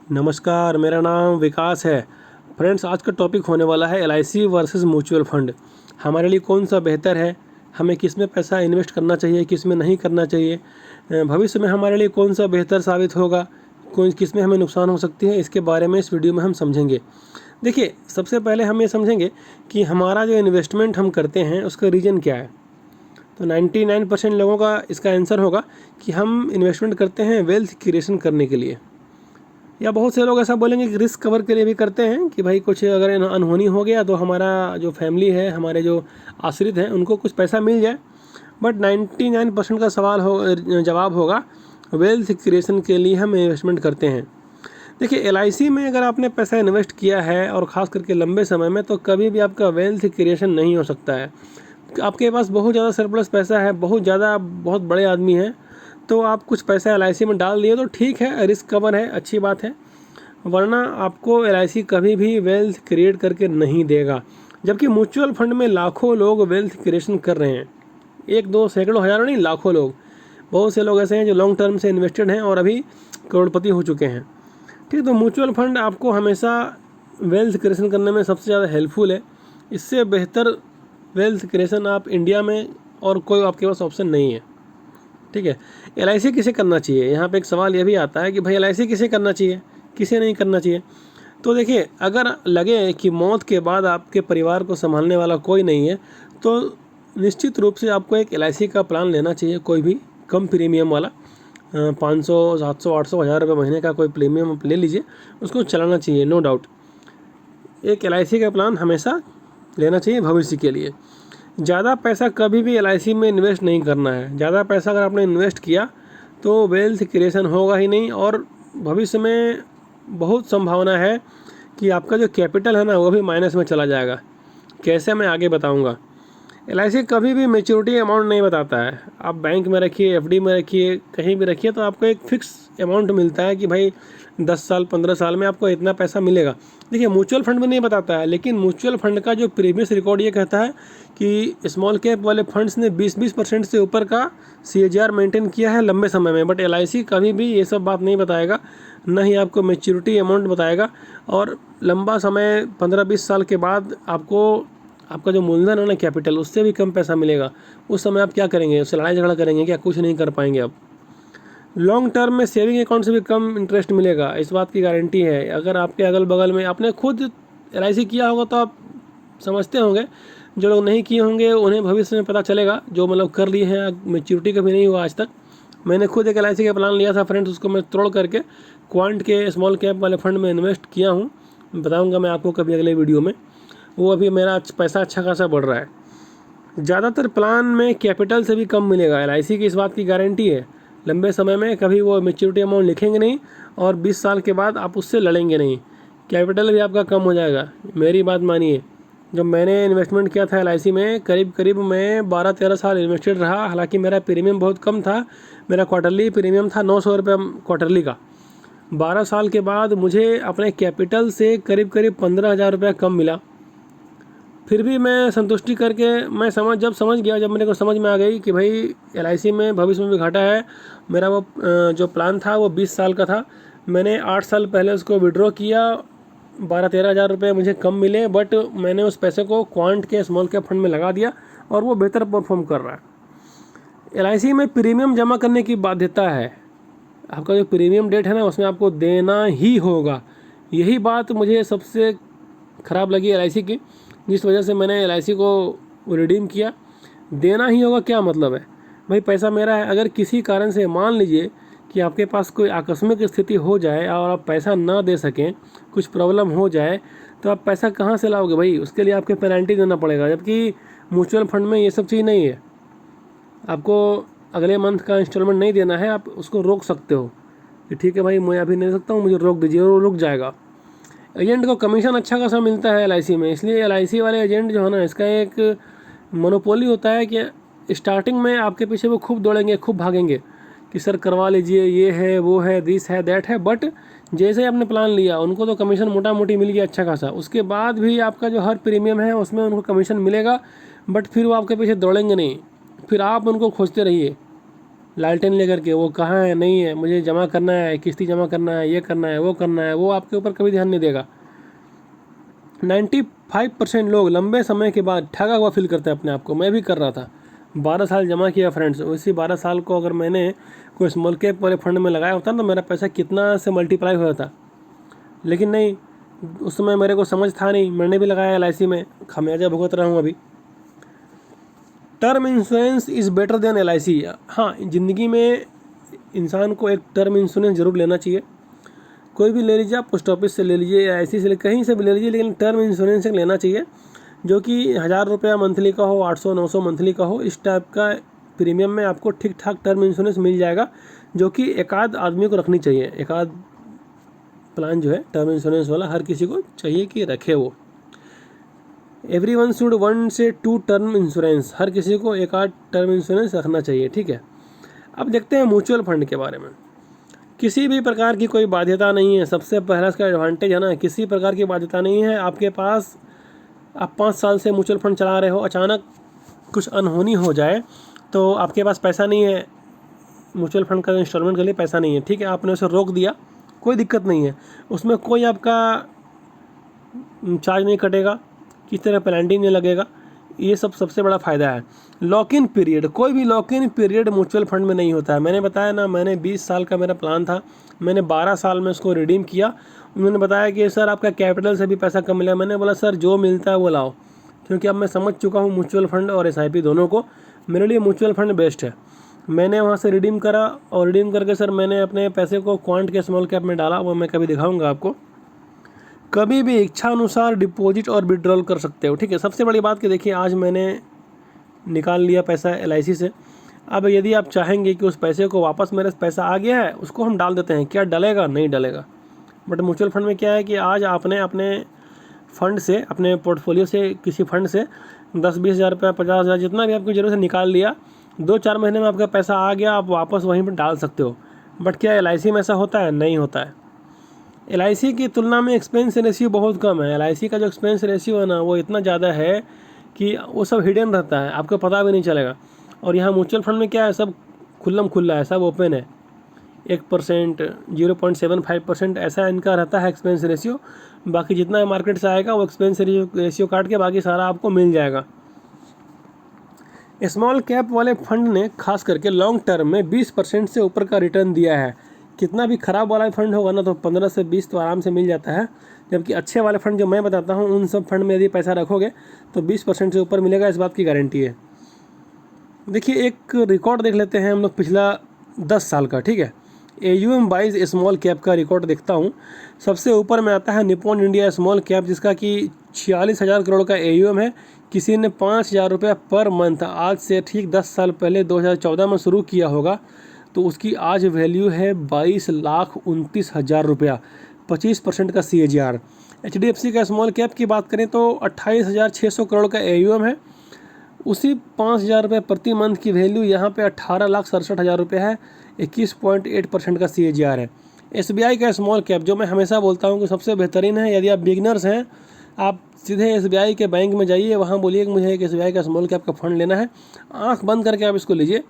नमस्कार, मेरा नाम विकास है। फ्रेंड्स, आज का टॉपिक होने वाला है एलआईसी वर्सेस म्यूचुअल फंड। हमारे लिए कौन सा बेहतर है, हमें किस में पैसा इन्वेस्ट करना चाहिए, किस में नहीं करना चाहिए, भविष्य में हमारे लिए कौन सा बेहतर साबित होगा, कौन किस में हमें नुकसान हो सकती है, इसके बारे में इस वीडियो में हम समझेंगे। देखिए, सबसे पहले हम ये समझेंगे कि हमारा जो इन्वेस्टमेंट हम करते हैं उसका रीज़न क्या है। तो 99% लोगों का इसका आंसर होगा कि हम इन्वेस्टमेंट करते हैं वेल्थ क्रिएशन करने के लिए, या बहुत से लोग ऐसा बोलेंगे कि रिस्क कवर के लिए भी करते हैं कि भाई कुछ अगर अनहोनी हो गया तो हमारा जो फैमिली है, हमारे जो आश्रित हैं, उनको कुछ पैसा मिल जाए। बट 99% का जवाब होगा वेल्थ क्रिएशन के लिए हम इन्वेस्टमेंट करते हैं। देखिए, एलआईसी में अगर आपने पैसा इन्वेस्ट किया है और ख़ास करके लंबे समय में, तो कभी भी आपका वेल्थ क्रिएशन नहीं हो सकता है। आपके पास बहुत ज़्यादा सरप्लस पैसा है, बहुत बड़े आदमी हैं, तो आप कुछ पैसा एलआईसी में डाल दिए तो ठीक है, रिस्क कवर है, अच्छी बात है। वरना आपको एलआईसी कभी भी वेल्थ क्रिएट करके नहीं देगा। जबकि म्यूचुअल फंड में लाखों लोग वेल्थ क्रिएशन कर रहे हैं, एक दो सैकड़ों हज़ारों नहीं, लाखों लोग। बहुत से लोग ऐसे हैं जो लॉन्ग टर्म से इन्वेस्टेड हैं और अभी करोड़पति हो चुके हैं। ठीक, तो म्यूचुअल फंड आपको हमेशा वेल्थ क्रिएशन करने में सबसे ज़्यादा हेल्पफुल है। इससे बेहतर वेल्थ क्रिएशन आप इंडिया में और कोई आपके पास ऑप्शन नहीं है। ठीक है, एलआईसी किसे करना चाहिए, यहाँ पे एक सवाल ये भी आता है कि भाई एलआईसी किसे करना चाहिए, किसे नहीं करना चाहिए। तो देखिए, अगर लगे कि मौत के बाद आपके परिवार को संभालने वाला कोई नहीं है, तो निश्चित रूप से आपको एक एलआईसी का प्लान लेना चाहिए, कोई भी कम प्रीमियम वाला। 500, 700, 800, 1000 रुपये महीने का कोई प्रीमियम आप ले लीजिए, उसको चलाना चाहिए, नो डाउट। एक एलआईसी का प्लान हमेशा लेना चाहिए भविष्य के लिए। ज़्यादा पैसा कभी भी एलआईसी में इन्वेस्ट नहीं करना है। ज़्यादा पैसा अगर आपने इन्वेस्ट किया तो वेल्थ क्रिएशन होगा ही नहीं, और भविष्य में बहुत संभावना है कि आपका जो कैपिटल है ना, वो भी माइनस में चला जाएगा। कैसे, मैं आगे बताऊंगा। एलआईसी कभी भी मैच्योरिटी अमाउंट नहीं बताता है। आप बैंक में रखिए, एफडी में रखिए, कहीं भी रखिए, तो आपको एक फिक्स अमाउंट मिलता है कि भाई 10 साल 15 साल में आपको इतना पैसा मिलेगा। देखिए, म्यूचुअल फंड में नहीं बताता है, लेकिन म्यूचुअल फंड का जो प्रीवियस रिकॉर्ड ये कहता है कि स्मॉल कैप वाले फंड्स ने 20% से ऊपर का CAGR मेंटेन किया है लंबे समय में। बट एलआईसी कभी भी ये सब बात नहीं बताएगा, न ही आपको मैच्योरिटी अमाउंट बताएगा। और लंबा समय 15-20 साल के बाद आपको आपका जो मूलधन है ना, कैपिटल, उससे भी कम पैसा मिलेगा। उस समय आप क्या करेंगे, उससे लड़ाई झगड़ा करेंगे क्या? कुछ नहीं कर पाएंगे आप। लॉन्ग टर्म में सेविंग अकाउंट से भी कम इंटरेस्ट मिलेगा, इस बात की गारंटी है। अगर आपके अगल बगल में आपने खुद एलआईसी किया होगा तो आप समझते होंगे, जो लोग नहीं किए होंगे उन्हें भविष्य में पता चलेगा। जो मतलब कर लिए हैं, मैच्योरिटी कभी नहीं हुआ आज तक। मैंने खुद एक एलआईसी का प्लान लिया था फ्रेंड्स, उसको मैं तोड़ करके क्वांट के स्मॉल कैप वाले फंड में इन्वेस्ट किया हूँ। बताऊँगा मैं आपको कभी अगले वीडियो में। वो अभी मेरा पैसा अच्छा खासा बढ़ रहा है। ज़्यादातर प्लान में कैपिटल से भी कम मिलेगा, एलआईसी की इस बात की गारंटी है। लंबे समय में कभी वो मैच्योरिटी अमाउंट लिखेंगे नहीं, और 20 साल के बाद आप उससे लड़ेंगे नहीं। कैपिटल भी आपका कम हो जाएगा, मेरी बात मानिए। जब मैंने इन्वेस्टमेंट किया था एलआईसी में, करीब मैं 12-13 साल इन्वेस्टेड रहा। हालांकि मेरा प्रीमियम बहुत कम था, मेरा क्वार्टरली प्रीमियम था 900 रुपये क्वार्टरली का। 12 साल के बाद मुझे अपने कैपिटल से करीब 15,000 रुपये कम मिला। फिर भी मैं संतुष्टि करके, मैं जब समझ गया, जब मेरे को समझ में आ गई कि भाई एलआईसी में भविष्य में भी घाटा है। मेरा वो जो प्लान था वो 20 साल का था। मैंने 8 साल पहले उसको विड्रॉ किया, 12-13 हज़ार रुपये मुझे कम मिले। बट मैंने उस पैसे को क्वांट के स्मॉल कैप फंड में लगा दिया, और वो बेहतर परफॉर्म कर रहा है। एलआईसी में प्रीमियम जमा करने की बाध्यता है। आपका जो प्रीमियम डेट है ना, उसमें आपको देना ही होगा। यही बात मुझे सबसे ख़राब लगी एलआईसी की, जिस वजह से मैंने एलआईसी को रिडीम किया। देना ही होगा क्या मतलब है भाई? पैसा मेरा है। अगर किसी कारण से मान लीजिए कि आपके पास कोई आकस्मिक स्थिति हो जाए और आप पैसा ना दे सकें, कुछ प्रॉब्लम हो जाए, तो आप पैसा कहाँ से लाओगे भाई? उसके लिए आपके पेनल्टी देना पड़ेगा। जबकि म्यूचुअल फंड में ये सब चीज़ नहीं है। आपको अगले मंथ का इंस्टॉलमेंट नहीं देना है, आप उसको रोक सकते हो कि ठीक है भाई, मैं अभी नहीं दे सकता हूँ, मुझे रोक दीजिए, और वो रुक जाएगा। एजेंट को कमीशन अच्छा खासा मिलता है एलआईसी में, इसलिए एलआईसी वाले एजेंट जो है ना, इसका एक मोनोपोली होता है कि स्टार्टिंग में आपके पीछे वो खूब दौड़ेंगे, खूब भागेंगे कि सर करवा लीजिए, ये है, वो है, दिस है, दैट है। बट जैसे ही आपने प्लान लिया, उनको तो कमीशन मोटा मोटी मिल गया अच्छा खासा। उसके बाद भी आपका जो हर प्रीमियम है उसमें उनको कमीशन मिलेगा, बट फिर वो आपके पीछे दौड़ेंगे नहीं, फिर आप उनको खोजते रहिए। लालटेन लेकर के, वो कहाँ है नहीं है, मुझे जमा करना है, किस्ती जमा करना है, ये करना है, वो करना है, वो आपके ऊपर कभी ध्यान नहीं देगा। 95% लोग लंबे समय के बाद ठगा हुआ फील करते हैं अपने आप को। मैं भी कर रहा था, 12 साल जमा किया फ्रेंड्स। उसी 12 साल को अगर मैंने कोई स्मॉल कैप वाले फंड में लगाया होता तो मेरा पैसा कितना से मल्टीप्लाई हो जाता। लेकिन नहीं, उस समय मेरे को समझ था नहीं, मैंने भी लगाया LIC में, खामियाजा भुगत रहा हूँ अभी। Term insurance is better than LIC। हाँ, ज़िंदगी में इंसान को एक टर्म इंश्योरेंस ज़रूर लेना चाहिए। कोई भी ले लीजिए, आप पोस्ट ऑफिस से ले लीजिए, LIC से कहीं से भी ले लीजिए, लेकिन टर्म इंश्योरेंस एक लेना चाहिए जो कि 1000 रुपया मंथली का हो, 800-900 मंथली का हो। इस टाइप का प्रीमियम में आपको ठीक ठाक टर्म इंश्योरेंस मिल जाएगा, जो कि एक आध आदमी को रखनी चाहिए। एक आध प्लान जो है टर्म इंश्योरेंस वाला हर किसी को चाहिए कि रखे वो। एवरीवन शुड 1 से 2 टर्म इंश्योरेंस, हर किसी को एक आध टर्म इंश्योरेंस रखना चाहिए, ठीक है। अब देखते हैं म्यूचुअल फंड के बारे में। किसी भी प्रकार की कोई बाध्यता नहीं है, सबसे पहला इसका एडवांटेज है ना, किसी प्रकार की बाध्यता नहीं है आपके पास। आप 5 साल से म्यूचुअल फंड चला रहे हो, अचानक कुछ अनहोनी हो जाए तो आपके पास पैसा नहीं है, म्यूचुअल फंड का इंस्टॉलमेंट के लिए पैसा नहीं है, ठीक है, आपने उसे रोक दिया, कोई दिक्कत नहीं है, उसमें कोई आपका चार्ज नहीं कटेगा, किसी तरह पेनल्टी नहीं लगेगा। ये सब सबसे बड़ा फ़ायदा है। लॉक इन पीरियड, कोई भी lock in period mutual fund में नहीं होता है। मैंने बताया ना, मैंने 20 साल का मेरा प्लान था, मैंने 12 साल में उसको रिडीम किया। उन्होंने बताया कि सर आपका कैपिटल से भी पैसा कम मिला। मैंने बोला सर जो मिलता है वो लाओ, क्योंकि अब मैं समझ चुका हूँ म्यूचुअल फंड और SIP दोनों को। मेरे लिए म्यूचुअल फंड बेस्ट है। मैंने वहाँ से रिडीम करा और रिडीम करके सर मैंने अपने पैसे को क्वांट के स्मॉल कैप में डाला, वो मैं कभी दिखाऊंगा आपको। कभी भी इच्छा अनुसार डिपॉजिट और विड्रॉल कर सकते हो, ठीक है। सबसे बड़ी बात कि देखिए, आज मैंने निकाल लिया पैसा LIC से। अब यदि आप चाहेंगे कि उस पैसे को वापस, मेरे पैसा आ गया है उसको हम डाल देते हैं, क्या डलेगा? नहीं डलेगा। बट म्यूचुअल फंड में क्या है कि आज आपने अपने फंड से, अपने पोर्टफोलियो से, किसी फंड से 10-20 हज़ार रुपया, 50 हज़ार, जितना भी आपकी ज़रूरत है निकाल लिया, 2-4 महीने में आपका पैसा आ गया, आप वापस वहीं पर डाल सकते हो। बट क्या LIC में ऐसा होता है? नहीं होता है। LIC की तुलना में एक्सपेंस रेशियो बहुत कम है। LIC का जो एक्सपेंस रेशियो है ना, वो इतना ज़्यादा है कि वो सब हिडन रहता है, आपको पता भी नहीं चलेगा। और यहाँ म्यूचुअल फंड में क्या है, सब खुल्लम खुल्ला है, सब ओपन है। 1%, 0.75% ऐसा इनका रहता है एक्सपेंस रेशियो। बाकी जितना मार्केट से आएगा वो एक्सपेंस रेशियो काट के बाकी सारा आपको मिल जाएगा। स्मॉल कैप वाले फंड ने खास करके लॉन्ग टर्म में 20% से ऊपर का रिटर्न दिया है। कितना भी ख़राब वाला फंड होगा ना तो 15 से 20 तो आराम से मिल जाता है, जबकि अच्छे वाले फंड जो मैं बताता हूँ उन सब फंड में यदि पैसा रखोगे तो 20% से ऊपर मिलेगा, इस बात की गारंटी है। देखिए, एक रिकॉर्ड देख लेते हैं हम लोग पिछला 10 साल का, ठीक है। AUM वाइज स्मॉल कैप का रिकॉर्ड देखता हूँ। सबसे ऊपर में आता है निपॉन इंडिया स्मॉल कैप, जिसका कि 46,000 करोड़ का AUM है। किसी ने 5,000 रुपया पर मंथ आज से ठीक 10 साल पहले 2014 में शुरू किया होगा, तो उसकी आज वैल्यू है 22,29,000 रुपया, 25% का CAGR। HDFC का स्मॉल कैप की बात करें तो 28,600 करोड़ का AUM है। उसी 5,000 रुपये प्रति मंथ की वैल्यू यहाँ पे 18,67,000 रुपये है, 21.8% का CAGR है। SBI का स्मॉल कैप, जो मैं हमेशा बोलता हूँ कि सबसे बेहतरीन है। यदि आप बिगनर्स हैं, आप सीधे SBI के बैंक में जाइए, वहाँ बोलिए कि मुझे एक SBI का स्मॉल कैप का फंड लेना है, आँख बंद करके आप इसको लीजिए।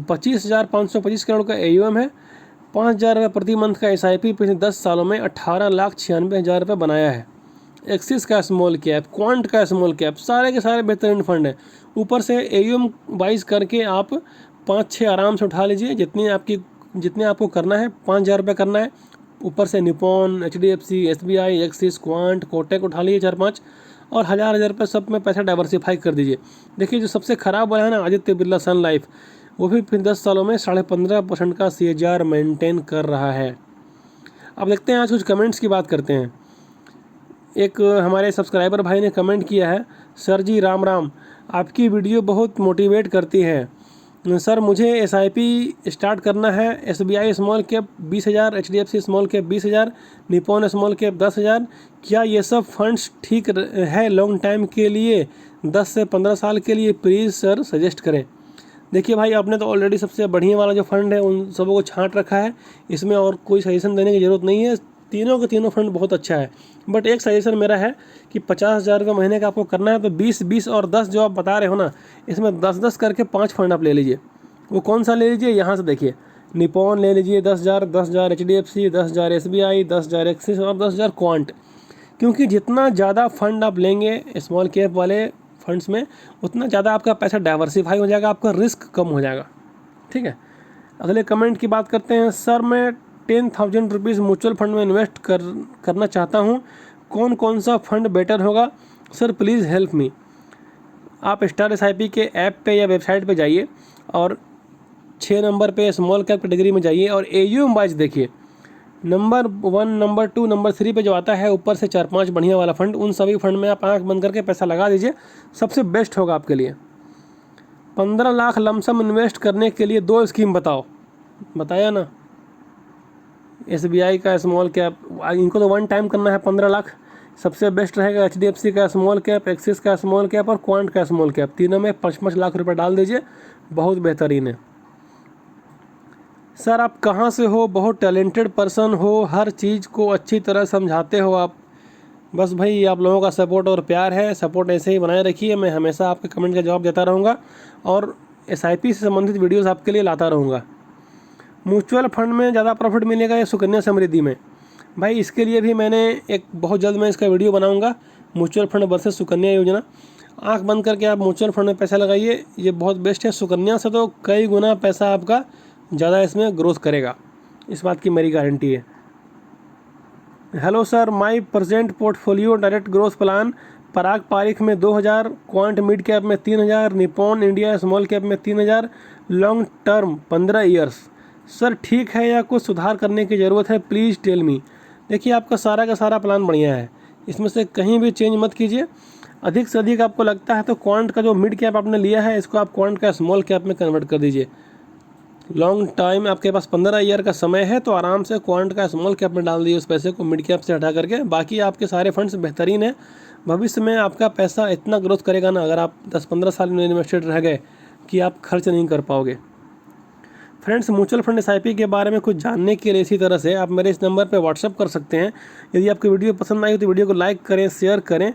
25,525 करोड़ का AUM है, 5,000 रुपये प्रति मंथ का SIP पिछले 10 सालों में 18,96,000 रुपये बनाया है। एक्सिस का स्मॉल कैप, क्वांट का स्मॉल कैप, सारे के सारे बेहतरीन फंड हैं। ऊपर से AUM वाइज करके आप 5-6 आराम से उठा लीजिए, जितने आपको करना है, 5,000 रुपये करना है। ऊपर से Nippon, HDFC, SBI, axis, quant, Kotak उठा लीजिए 4-5, और 1,000 रुपये सब में पैसा डाइवर्सिफाई कर दीजिए। देखिए, जो सबसे ख़राब वाला है ना, आदित्य बिरला सन लाइफ, वो भी फिर 10 सालों में 15.5% का CAGR मेंटेन कर रहा है। अब देखते हैं, आज कुछ कमेंट्स की बात करते हैं। एक हमारे सब्सक्राइबर भाई ने कमेंट किया है, सर जी राम राम, आपकी वीडियो बहुत मोटिवेट करती है। सर मुझे SIP स्टार्ट करना है। SBI small cap 20,000, HDFC small cap 20,000, Nippon small cap 10,000। क्या ये सब फंड्स ठीक है लॉन्ग टाइम के लिए, 10 से 15 साल के लिए? प्लीज़ सर सजेस्ट करें। देखिए भाई, आपने तो ऑलरेडी सबसे बढ़िया वाला जो फंड है उन सबों को छांट रखा है, इसमें और कोई सजेशन देने की ज़रूरत नहीं है। तीनों के तीनों फंड बहुत अच्छा है। बट एक सजेशन मेरा है कि 50,000 रुपये महीने का आपको करना है तो 20-20 और 10 जो आप बता रहे हो ना, इसमें 10-10 करके 5 फंड आप ले लीजिए। वो कौन सा ले लीजिए, यहाँ से देखिए, निपॉन ले लीजिए 10,000, 10,000 HDFC, 10,000 SBI, 10,000 एक्सिस और 10,000 क्वांट। क्योंकि जितना ज़्यादा फंड आप लेंगे स्मॉल कैप वाले फंड्स में, उतना ज़्यादा आपका पैसा डाइवर्सिफाई हो जाएगा, आपका रिस्क कम हो जाएगा। ठीक है, अगले कमेंट की बात करते हैं। सर मैं 10,000 रुपीज़ म्यूचुअल फंड में इन्वेस्ट करना चाहता हूँ, कौन कौन सा फंड बेटर होगा सर, प्लीज़ हेल्प मी। आप स्टार SIP के ऐप पे या वेबसाइट पे जाइए और 6 नंबर पे स्मॉल कैप कैटेगरी में जाइए और AUM वाइज देखिए, नंबर 1, नंबर 2, नंबर 3 पे जो आता है ऊपर से 4-5 बढ़िया वाला फंड, उन सभी फंड में आप आंख बंद करके पैसा लगा दीजिए, सबसे बेस्ट होगा आपके लिए। 15 लाख लमसम इन्वेस्ट करने के लिए 2 स्कीम बताओ, बताया ना, SBI का स्मॉल कैप, इनको तो 1 टाइम करना है 15 लाख, सबसे बेस्ट रहेगा HDFC का स्मॉल कैप, एक्सिस का स्मॉल कैप और क्वांट का स्मॉल कैप, तीनों में 5-5 लाख रुपए डाल दीजिए, बहुत बेहतरीन है। सर आप कहाँ से हो, बहुत टैलेंटेड पर्सन हो, हर चीज़ को अच्छी तरह समझाते हो आप। बस भाई आप लोगों का सपोर्ट और प्यार है, सपोर्ट ऐसे ही बनाए रखिए, मैं हमेशा आपके कमेंट का जवाब देता रहूँगा और SIP से संबंधित वीडियोस आपके लिए लाता रहूँगा। म्यूचुअल फंड में ज़्यादा प्रॉफिट मिलेगा या सुकन्या समृद्धि में? भाई इसके लिए भी मैंने एक बहुत जल्द मैं इसका वीडियो बनाऊँगा, म्यूचुअल फंड वर्सेस सुकन्या योजना। आंख बंद करके आप म्यूचुअल फंड में पैसा लगाइए, ये बहुत बेस्ट है, सुकन्या से तो कई गुना पैसा आपका ज़्यादा इसमें ग्रोथ करेगा, इस बात की मेरी गारंटी है। Hello sir, my present portfolio direct growth plan, Parag Parikh में 2,000, क्वांट मिड कैप में 3,000, निपॉन इंडिया स्मॉल कैप में 3,000, लॉन्ग टर्म 15 ईयर्स। सर ठीक है या कुछ सुधार करने की ज़रूरत है, प्लीज़ टेल मी। देखिए आपका सारा का सारा प्लान बढ़िया है, इसमें से कहीं भी चेंज मत कीजिए। अधिक से अधिक आपको लगता है तो क्वांट का जो मिड कैप आपने लिया है, इसको आप क्वांट का स्मॉल कैप में कन्वर्ट कर दीजिए। लॉन्ग टाइम आपके पास 15 ईयर का समय है, तो आराम से क्वांट का स्मॉल कैप में डाल दीजिए उस पैसे को, मिड कैप से हटा करके। बाकी आपके सारे फंड्स बेहतरीन है, भविष्य में आपका पैसा इतना ग्रोथ करेगा ना, अगर आप 10-15 साल में इन्वेस्टेड रह गए कि आप खर्च नहीं कर पाओगे। फ्रेंड्स म्यूचुअल फंड SIP के बारे में कुछ जानने के लिए इसी तरह से आप मेरे इस नंबर पर व्हाट्सअप कर सकते हैं। यदि आपकी वीडियो पसंद आई तो वीडियो को लाइक करें, शेयर करें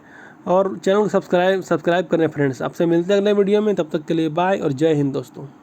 और चैनल को सब्सक्राइब करें। फ्रेंड्स आपसे मिलते हैं अगले वीडियो में, तब तक के लिए बाय और जय हिंद दोस्तों।